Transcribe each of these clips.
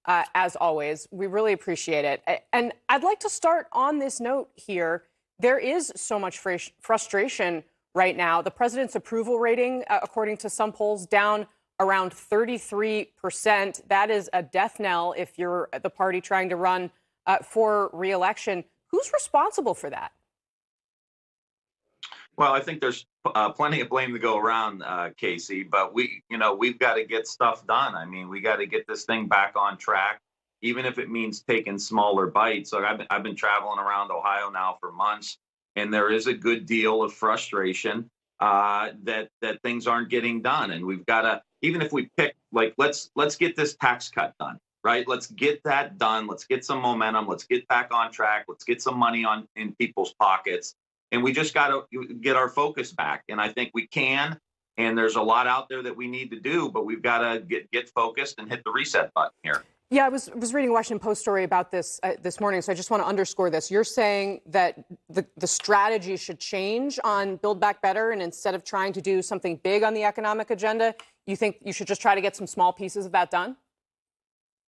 as always. We really appreciate it. And I'd like to start on this note here. There is so much frustration right now. The president's approval rating, according to some polls, down around 33%. That is a death knell if you're the party trying to run for re-election. Who's responsible for that? Well, I think there's plenty of blame to go around, Kasie, but we've got to get stuff done. I mean, we got to get this thing back on track, even if it means taking smaller bites. So I've been traveling around Ohio now for months, and there is a good deal of frustration that things aren't getting done. And we've got to, even if we pick, like, let's get this tax cut done, right? Let's get that done. Let's get some momentum. Let's get back on track. Let's get some money in people's pockets. And we just got to get our focus back. And I think we can. And there's a lot out there that we need to do, but we've got to get focused and hit the reset button here. Yeah, I was reading a Washington Post story about this this morning, so I just want to underscore this. You're saying that the strategy should change on Build Back Better, and instead of trying to do something big on the economic agenda, you think you should just try to get some small pieces of that done?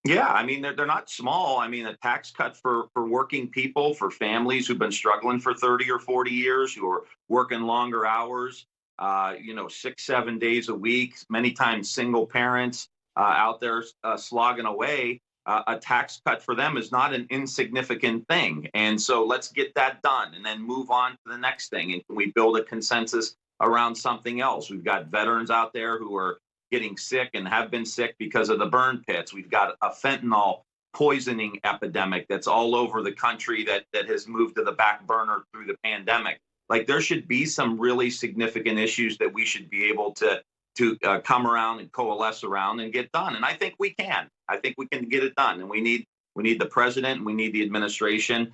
Yeah, I mean, they're not small. I mean, a tax cut for working people, for families who've been struggling for 30 or 40 years, who are working longer hours, 6, 7 days a week, many times single parents out there slogging away. A tax cut for them is not an insignificant thing. And so let's get that done and then move on to the next thing. And can we build a consensus around something else? We've got veterans out there who are getting sick and have been sick because of the burn pits. We've got a fentanyl poisoning epidemic that's all over the country that has moved to the back burner through the pandemic. Like, there should be some really significant issues that we should be able to come around and coalesce around and get done. And I think we can. I think we can get it done. And we need the president and we need the administration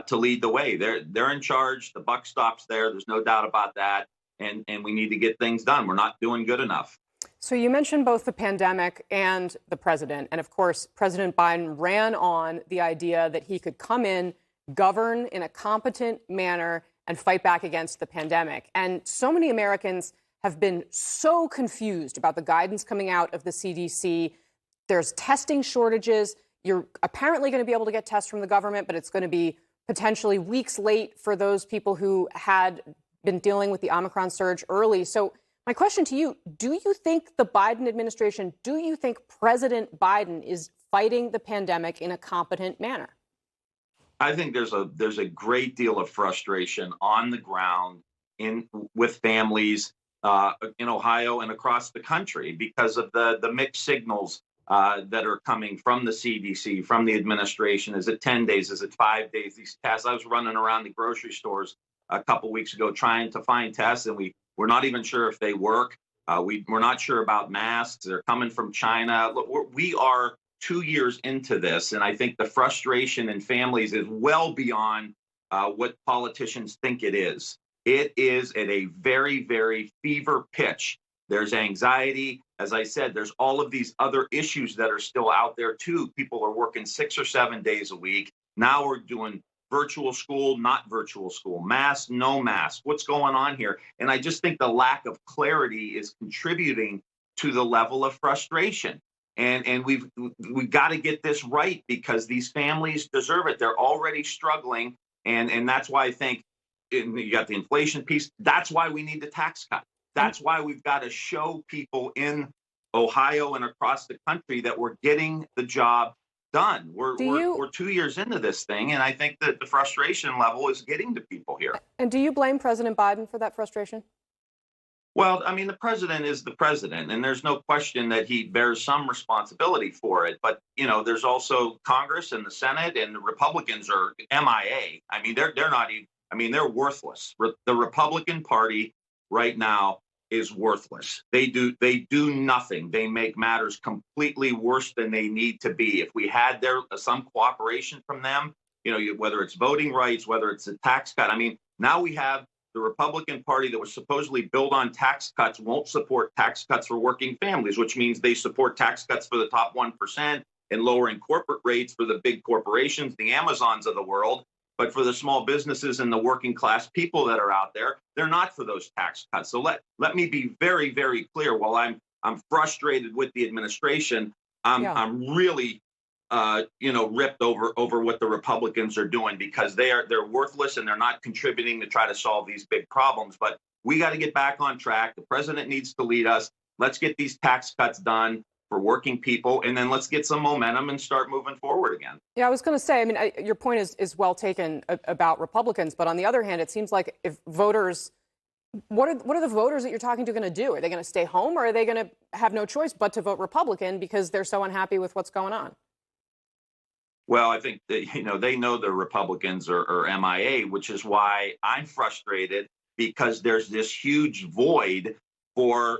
to lead the way. They're in charge. The buck stops there. There's no doubt about that. And we need to get things done. We're not doing good enough. So you mentioned both the pandemic and the president. And of course, President Biden ran on the idea that he could come in, govern in a competent manner, and fight back against the pandemic. And so many Americans have been so confused about the guidance coming out of the CDC. There's testing shortages. You're apparently going to be able to get tests from the government, but it's going to be potentially weeks late for those people who had been dealing with the Omicron surge early. So my question to you, do you think the Biden administration, do you think President Biden is fighting the pandemic in a competent manner? I think there's a great deal of frustration on the ground with families in Ohio and across the country because of the mixed signals that are coming from the CDC, from the administration. Is it 10 days? Is it 5 days? These tests, I was running around the grocery stores a couple weeks ago trying to find tests, and we're not even sure if they work. We're not sure about masks. They're coming from China. Look, we are 2 years into this, and I think the frustration in families is well beyond what politicians think it is. It is at a very, very fever pitch. There's anxiety. As I said, there's all of these other issues that are still out there, too. People are working 6 or 7 days a week. Now we're doing virtual school, not virtual school, mask, no mask. What's going on here? And I just think the lack of clarity is contributing to the level of frustration. And we've got to get this right because these families deserve it. They're already struggling. And that's why I think you got the inflation piece. That's why we need the tax cut. That's why we've got to show people in Ohio and across the country that we're getting the job done. We're 2 years into this thing, and I think that the frustration level is getting to people here. And do you blame President Biden for that frustration? Well, I mean, the president is the president, and there's no question that he bears some responsibility for it. But, there's also Congress and the Senate, and the Republicans are MIA. I mean, they're not even, they're worthless. The Republican Party right now is worthless. They do nothing. They make matters completely worse than they need to be. If we had some cooperation from them, whether it's voting rights, whether it's a tax cut. Now we have the Republican Party that was supposedly built on tax cuts won't support tax cuts for working families, which means they support tax cuts for the top 1% and lowering corporate rates for the big corporations, the Amazons of the world. But for the small businesses and the working class people that are out there, they're not for those tax cuts. So let me be very, very clear. While I'm frustrated with the administration, I'm really ripped over what the Republicans are doing, because they're worthless and they're not contributing to try to solve these big problems. But we got to get back on track. The president needs to lead us. Let's get these tax cuts done for working people, and then let's get some momentum and start moving forward again. Yeah, I was going to say, I mean, your point is well taken about Republicans, but on the other hand, it seems like if voters, what are the voters that you're talking to going to do? Are they going to stay home, or are they going to have no choice but to vote Republican because they're so unhappy with what's going on? Well, I think that, they know the Republicans are MIA, which is why I'm frustrated, because there's this huge void for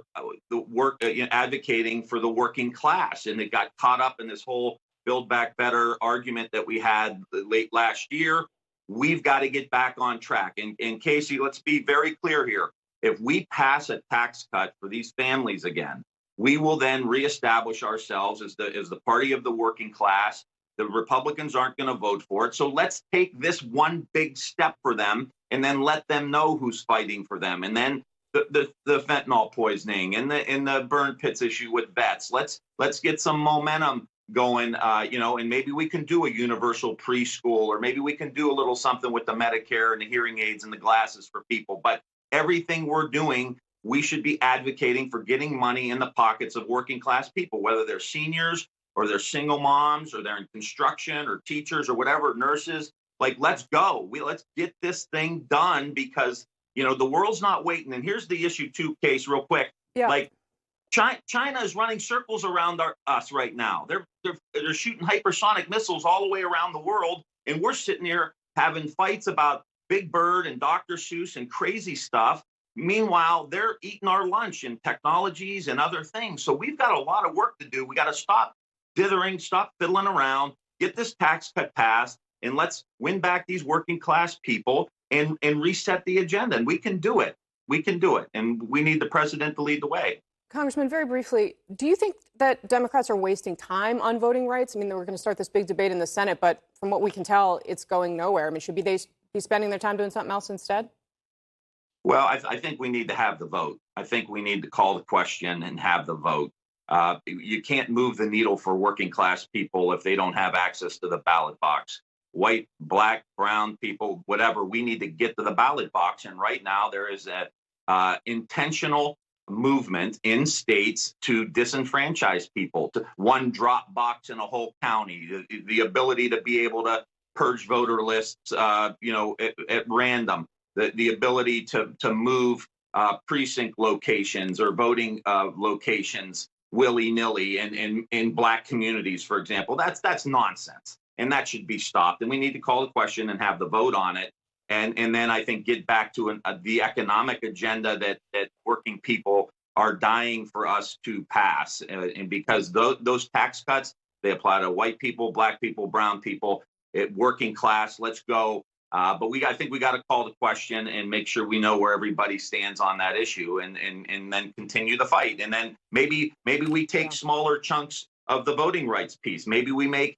the work, advocating for the working class. And it got caught up in this whole Build Back Better argument that we had late last year. We've got to get back on track. And Kasie, let's be very clear here. If we pass a tax cut for these families again, we will then reestablish ourselves as the party of the working class. The Republicans aren't going to vote for it. So let's take this one big step for them, and then let them know who's fighting for them. And then the fentanyl poisoning and the burn pits issue with vets. Let's get some momentum going, and maybe we can do a universal preschool, or maybe we can do a little something with the Medicare and the hearing aids and the glasses for people. But everything we're doing, we should be advocating for getting money in the pockets of working class people, whether they're seniors or they're single moms or they're in construction or teachers or whatever, nurses. Like, let's go. Let's get this thing done, because, the world's not waiting. And here's the issue too, Case, real quick. Yeah. Like, China is running circles around us right now. They're shooting hypersonic missiles all the way around the world, and we're sitting here having fights about Big Bird and Dr. Seuss and crazy stuff. Meanwhile, they're eating our lunch in technologies and other things. So we've got a lot of work to do. We got to stop dithering, stop fiddling around, get this tax cut passed, and let's win back these working class people and reset the agenda. And we can do it. We can do it. And we need the president to lead the way. Congressman, very briefly, do you think that Democrats are wasting time on voting rights? I mean, we're going to start this big debate in the Senate, but from what we can tell, it's going nowhere. I mean, should they be spending their time doing something else instead? Well, I think we need to have the vote. I think we need to call the question and have the vote. You can't move the needle for working class people if they don't have access to the ballot box. White, black, brown people, whatever, we need to get to the ballot box. And right now there is a intentional movement in states to disenfranchise people, to one drop box in a whole county, the ability to be able to purge voter lists, at random, the ability to move precinct locations or voting locations willy-nilly in black communities, for example. That's nonsense, and that should be stopped. And we need to call the question and have the vote on it. And then I think get back to the economic agenda that working people are dying for us to pass. And because those tax cuts, they apply to white people, black people, brown people, working class. Let's go. But I think we got to call the question and make sure we know where everybody stands on that issue, and then continue the fight. And then maybe we take smaller chunks of the voting rights piece. Maybe we make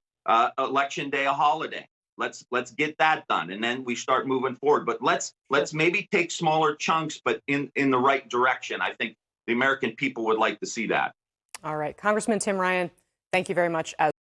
Election Day a holiday. Let's get that done, and then we start moving forward. But let's maybe take smaller chunks, but in the right direction. I think the American people would like to see that. All right, Congressman Tim Ryan, thank you very much.